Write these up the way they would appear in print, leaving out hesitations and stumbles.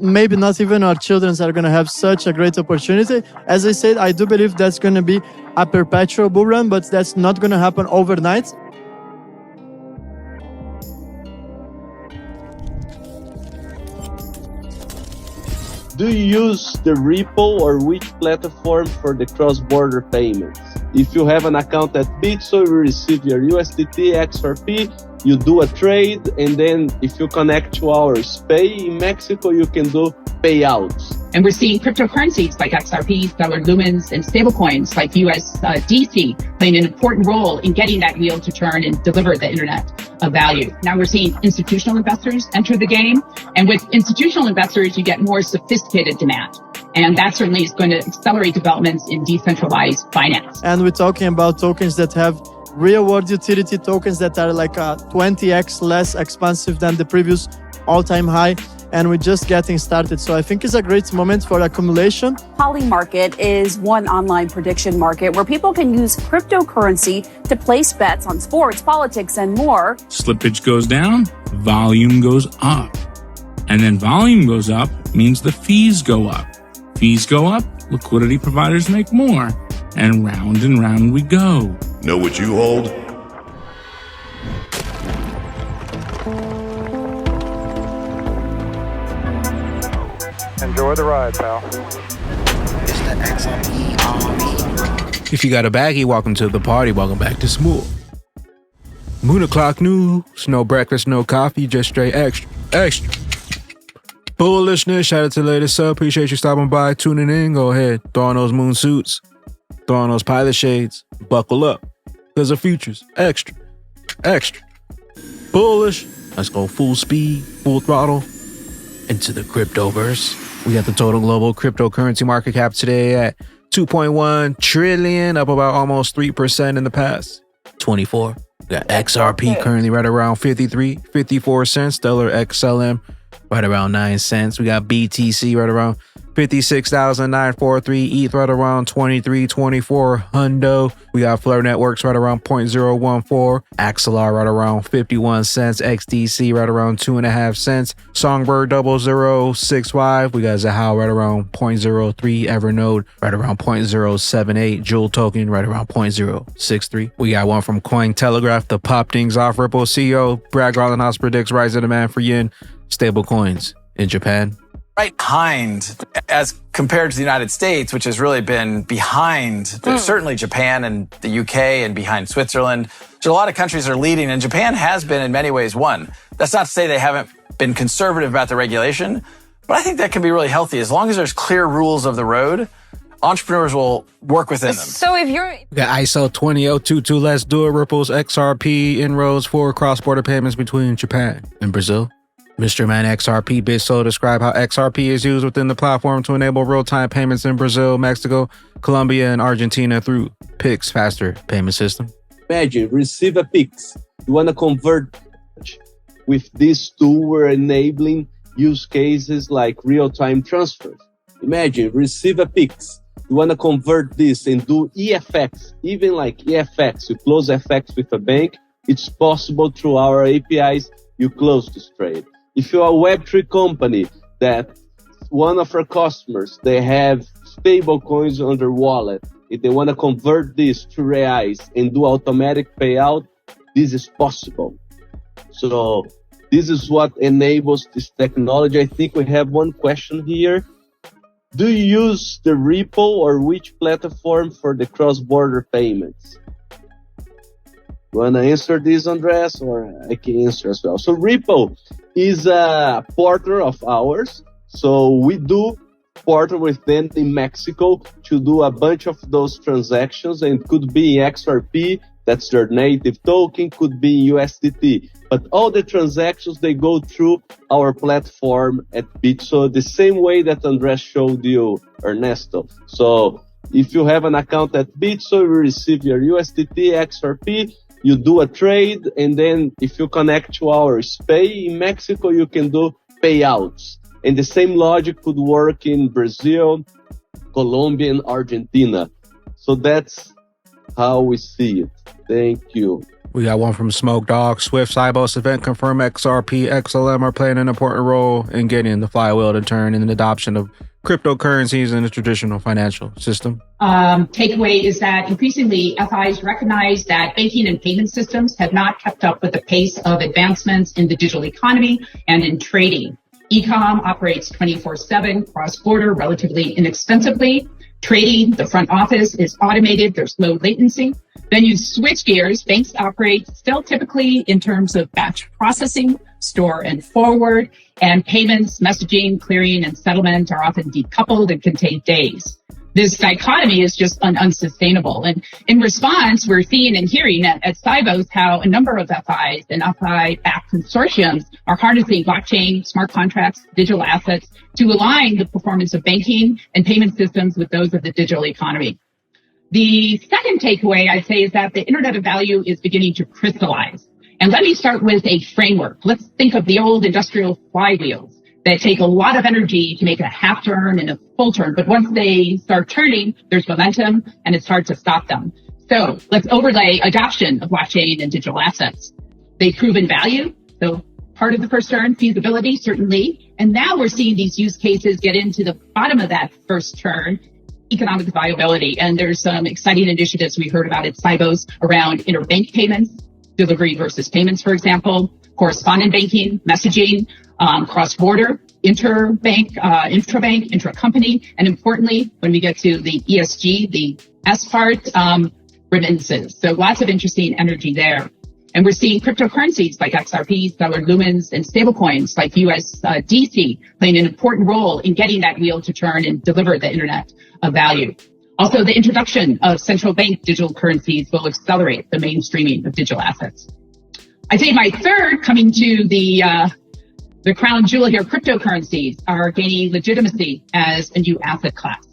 Maybe not even our children are going to have such a great opportunity. As I said, I do believe that's going to be a perpetual bull run, but that's not going to happen overnight. Do you use the Ripple or which platform for the cross-border payments? If you have an account at Bitso, you receive your USDT, XRP, you do a trade, and then if you connect to our Pay in Mexico, you can do payouts. And we're seeing cryptocurrencies like XRP, Stellar Lumens, and stablecoins like USDC playing an important role in getting that wheel to turn and deliver the internet of value. Now we're seeing institutional investors enter the game. And with institutional investors, you get more sophisticated demand. And that certainly is going to accelerate developments in decentralized finance. And we're talking about tokens that have real world utility, tokens that are like 20x less expensive than the previous all-time high. And we're just getting started. So I think it's a great moment for accumulation. Polymarket is one online prediction market where people can use cryptocurrency to place bets on sports, politics, and more. Slippage goes down, volume goes up. And then volume goes up means the fees go up. Fees go up, liquidity providers make more. And round we go. Know what you hold? Enjoy the ride, pal. It's the XRP Army. If you got a baggie, welcome to the party. Welcome back to Smooth. Moon o'clock news. No breakfast, no coffee, just straight extra. Bullishness. Shout out to the latest sub. Appreciate you stopping by, tuning in. Go ahead. Throw on those moon suits. Throw on those pilot shades. Buckle up. Because the future's extra. Bullish. Let's go full speed, full throttle into the cryptoverse. We got the total global cryptocurrency market cap today at 2.1 trillion, up about almost 3% in the past 24. We got XRP currently right around 54 cents. Stellar XLM right around 9 cents. We got BTC right around 56,943. ETH right around 2324 hundo. We got Flare Networks right around 0.014. Axelar right around 51 cents. XDC right around 2.5 cents. Songbird 0065. We got Zahao right around 0.03. Evernode right around 0.078. Joule token right around 0.063. We got one from Cointelegraph to pop things off. Ripple CEO Brad Garlinghouse predicts rise in demand for yen stable coins in Japan. Right behind as compared to the United States, which has really been behind certainly Japan and the UK and behind Switzerland. So a lot of countries are leading, and Japan has been in many ways one. That's not to say they haven't been conservative about the regulation, but I think that can be really healthy. As long as there's clear rules of the road, entrepreneurs will work within them. So if you're... We got ISO 20022. Let's do it. Ripple's XRP inroads for cross-border payments between Japan and Brazil. Mr. Man XRP Bitso describe how XRP is used within the platform to enable real-time payments in Brazil, Mexico, Colombia, and Argentina through Pix faster payment system. Imagine, receive a Pix. You want to convert. With this tool, we're enabling use cases like real-time transfers. Imagine, receive a Pix. You want to convert this and do EFX, even like EFX. You close FX with a bank. It's possible through our APIs. You close this trade. If you're a Web3 company that one of our customers, they have stable coins on their wallet, if they want to convert this to reais and do automatic payout, this is possible. So this is what enables this technology. I think we have one question here. Do you use the Ripple or which platform for the cross-border payments? You want to answer this, Andres, or I can answer as well? So Ripple is a partner of ours. So we do partner with them in Mexico to do a bunch of those transactions, and could be XRP, that's their native token, could be USDT. But all the transactions, they go through our platform at Bitso, the same way that Andres showed you, Ernesto. So if you have an account at Bitso, you receive your USDT, XRP, you do a trade, and then if you connect to our Pay in Mexico, you can do payouts. And the same logic could work in Brazil, Colombia, and Argentina. So that's how we see it. Thank you. We got one from Smoke Dog. Swift Cybos event confirmed XRP, XLM are playing an important role in getting the flywheel to turn in the adoption of cryptocurrencies in the traditional financial system. Takeaway is that increasingly FIs recognize that banking and payment systems have not kept up with the pace of advancements in the digital economy and in trading. E-com operates 24/7 cross-border relatively inexpensively. Trading, the front office is automated. There's low latency. Then you switch gears. Banks operate still typically in terms of batch processing, store and forward, and payments, messaging, clearing, and settlement are often decoupled and can take days. This dichotomy is just unsustainable. And in response, we're seeing and hearing at Cybos how a number of FIs and FI-backed consortiums are harnessing blockchain, smart contracts, digital assets to align the performance of banking and payment systems with those of the digital economy. The second takeaway, I'd say, is that the Internet of Value is beginning to crystallize. And let me start with a framework. Let's think of the old industrial flywheels that take a lot of energy to make a half turn and a full turn. But once they start turning, there's momentum and it's hard to stop them. So let's overlay adoption of blockchain and digital assets. They've proven value. So part of the first turn, feasibility, certainly. And now we're seeing these use cases get into the bottom of that first turn, economic viability. And there's some exciting initiatives we heard about at Cybos around interbank payments, delivery versus payments, for example, correspondent banking, messaging, cross-border, interbank, intrabank, intra-company, and importantly, when we get to the ESG, the S part, remittances. So lots of interesting energy there. And we're seeing cryptocurrencies like XRP, Stellar Lumens, and stablecoins like USDC playing an important role in getting that wheel to turn and deliver the Internet of Value. Also, the introduction of central bank digital currencies will accelerate the mainstreaming of digital assets. I think my third, coming to the crown jewel here, cryptocurrencies are gaining legitimacy as a new asset class.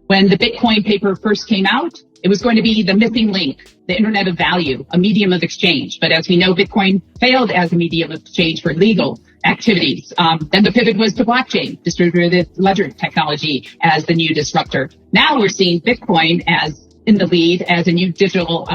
When the Bitcoin paper first came out, it was going to be the missing link, the Internet of Value, a medium of exchange. But as we know, Bitcoin failed as a medium of exchange for legal activities. Then the pivot was to blockchain, distributed ledger technology as the new disruptor. Now we're seeing Bitcoin as in the lead as a new digital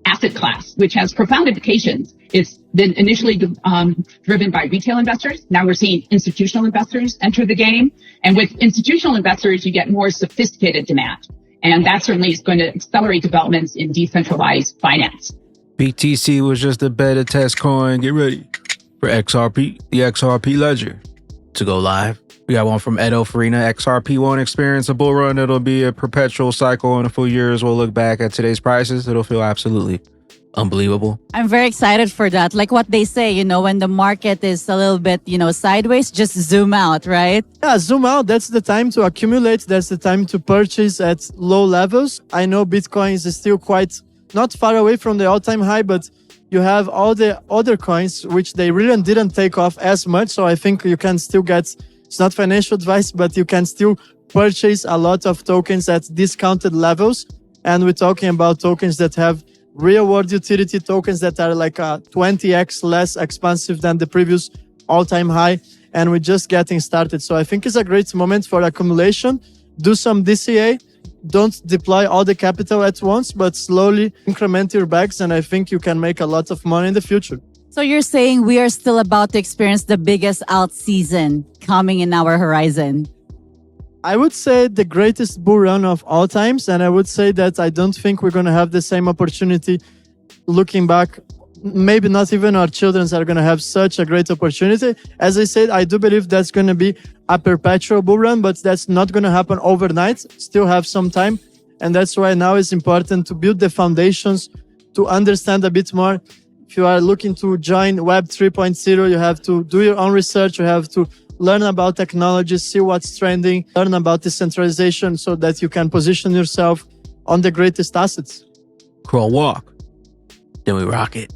asset class, which has profound implications. It's been initially driven by retail investors. Now we're seeing institutional investors enter the game. And with institutional investors, you get more sophisticated demand. And that certainly is going to accelerate developments in decentralized finance. BTC was just a beta test coin. Get ready for XRP, the XRP ledger, to go live. We got one from Edo Farina. XRP won't experience a bull run. It'll be a perpetual cycle. In a few years, we'll look back at today's prices. It'll feel absolutely unbelievable. I'm very excited for that. Like what they say, when the market is a little bit, sideways, just zoom out, right? Yeah, zoom out. That's the time to accumulate. That's the time to purchase at low levels. I know Bitcoin is still quite not far away from the all-time high, but you have all the other coins, which they really didn't take off as much. So I think you can still get, it's not financial advice, but you can still purchase a lot of tokens at discounted levels. And we're talking about tokens that have real world utility, tokens that are like 20x less expensive than the previous all-time high. And we're just getting started. So I think it's a great moment for accumulation. Do some DCA. Don't deploy all the capital at once, but slowly increment your bags. And I think you can make a lot of money in the future. So you're saying we are still about to experience the biggest alt season coming in our horizon? I would say the greatest bull run of all times. And I would say that I don't think we're going to have the same opportunity looking back. Maybe not even our children are going to have such a great opportunity. As I said, I do believe that's going to be a perpetual bull run, but that's not going to happen overnight. Still have some time. And that's why now it's important to build the foundations, to understand a bit more. If you are looking to join Web 3.0, you have to do your own research. You have to learn about technology, see what's trending, learn about decentralization so that you can position yourself on the greatest assets. Crawl, walk. Then we rock it.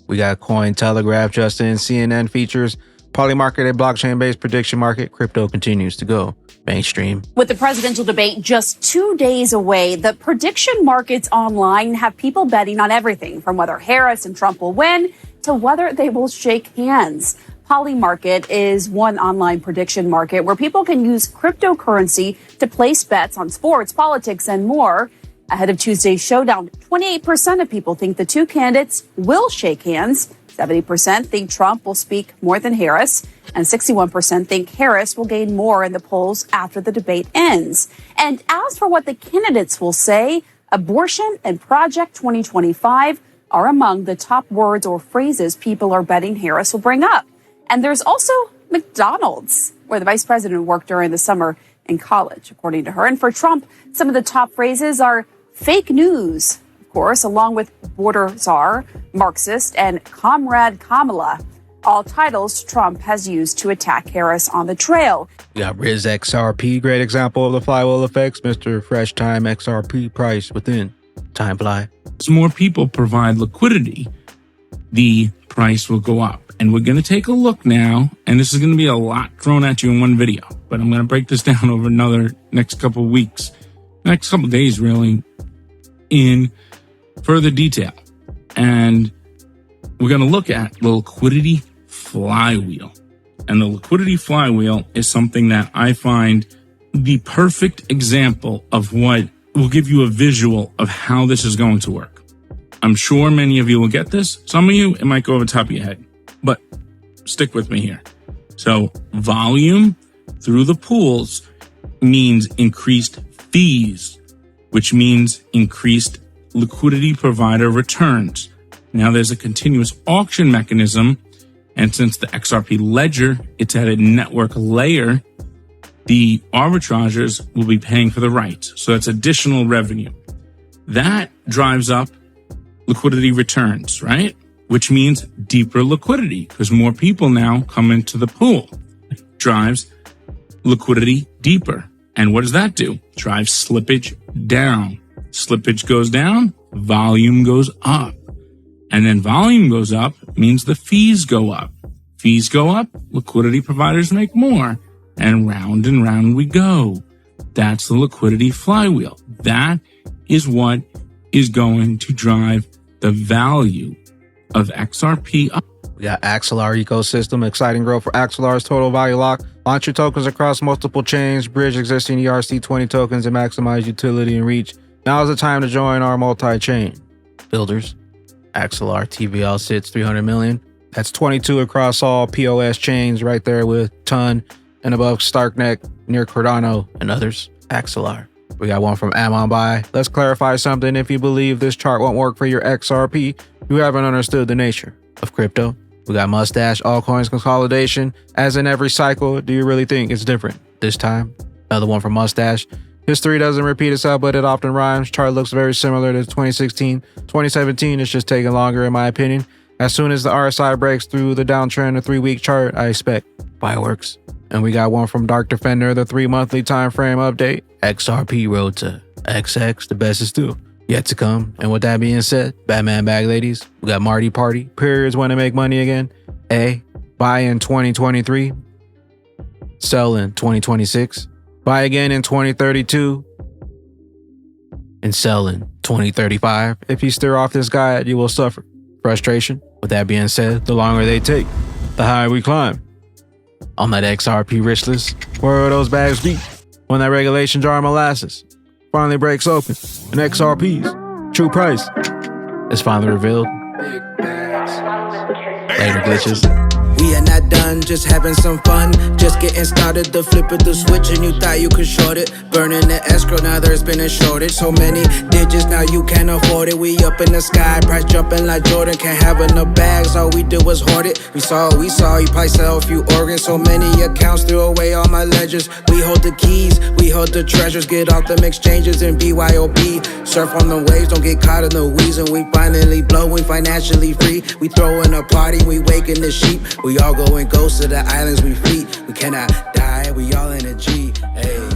We got Cointelegraph, Justin, CNN features, polymarket, a blockchain-based prediction market. Crypto continues to go mainstream. With the presidential debate just 2 days away, the prediction markets online have people betting on everything from whether Harris and Trump will win to whether they will shake hands. Polymarket is one online prediction market where people can use cryptocurrency to place bets on sports, politics, and more. Ahead of Tuesday's showdown, 28% of people think the two candidates will shake hands. 70% think Trump will speak more than Harris, and 61% think Harris will gain more in the polls after the debate ends. And as for what the candidates will say, abortion and Project 2025 are among the top words or phrases people are betting Harris will bring up. And there's also McDonald's, where the vice president worked during the summer in college, according to her. And for Trump, some of the top phrases are fake news, of course, along with border czar, Marxist, and Comrade Kamala, all titles Trump has used to attack Harris on the trail. We got Riz XRP, great example of the flywheel effects. Mr. Fresh Time XRP price within time fly. As more people provide liquidity, the price will go up. And we're going to take a look now, and this is going to be a lot thrown at you in one video, but I'm going to break this down over next couple of weeks, next couple of days, really, in further detail. And we're going to look at the liquidity flywheel. And the liquidity flywheel is something that I find the perfect example of what will give you a visual of how this is going to work. I'm sure many of you will get this. Some of you, it might go over the top of your head, but stick with me here. So volume through the pools means increased fees, which means increased liquidity provider returns. Now there's a continuous auction mechanism, and since the XRP ledger, it's at a network layer, the arbitrageurs will be paying for the rights. So that's additional revenue. That drives up liquidity returns, right? Which means deeper liquidity because more people now come into the pool. Drives liquidity deeper. And what does that do? Drives slippage down. Slippage goes down, volume goes up. And then volume goes up means the fees go up. Fees go up, liquidity providers make more. And round we go. That's the liquidity flywheel. That is what is going to drive the value of XRP up. We got Axelar ecosystem, exciting growth for Axelar's total value lock. Launch your tokens across multiple chains, bridge existing ERC20 tokens, and maximize utility and reach. Now is the time to join our multi-chain builders. Axelar TVL sits 300 million. That's 22 across all POS chains right there with Ton and above Starknet, near Cardano, and others. Axelar. We got one from Amon Buy. Let's clarify something. If you believe this chart won't work for your XRP, you haven't understood the nature of crypto. We got Mustache altcoins consolidation. As in every cycle, do you really think it's different this time? Another one from Mustache. History doesn't repeat itself, but it often rhymes. Chart looks very similar to 2016. 2017 is just taking longer, in my opinion. As soon as the RSI breaks through the downtrend, a 3-week chart, I expect fireworks. And we got one from Dark Defender, the 3-monthly time frame update. XRP road to XX, the best is still yet to come. And with that being said, Batman bag ladies, we got Marty Party. Periods want to make money again. A, buy in 2023. Sell in 2026. Buy again in 2032. And sell in 2035. If you steer off this guide, you will suffer frustration. With that being said, the longer they take, the higher we climb. On that XRP rich list, where will those bags be when that regulation jar of molasses finally breaks open and XRP's true price is finally revealed? Later, glitches. We are not done, just having some fun. Just getting started, the flip of the switch and you thought you could short it. Burning the escrow, now there's been a shortage. So many digits, now you can't afford it. We up in the sky, price jumping like Jordan. Can't have enough bags, all we did was hoard it. We saw, you probably sell a few organs. So many accounts, threw away all my ledgers. We hold the keys, we hold the treasures. Get off them exchanges and BYOB. Surf on the waves, don't get caught in the weeds. And we finally blow, we financially free. We throwing a party, we waking the sheep. We all going ghosts to the islands we fleet. We cannot die, we all in a G. Hey.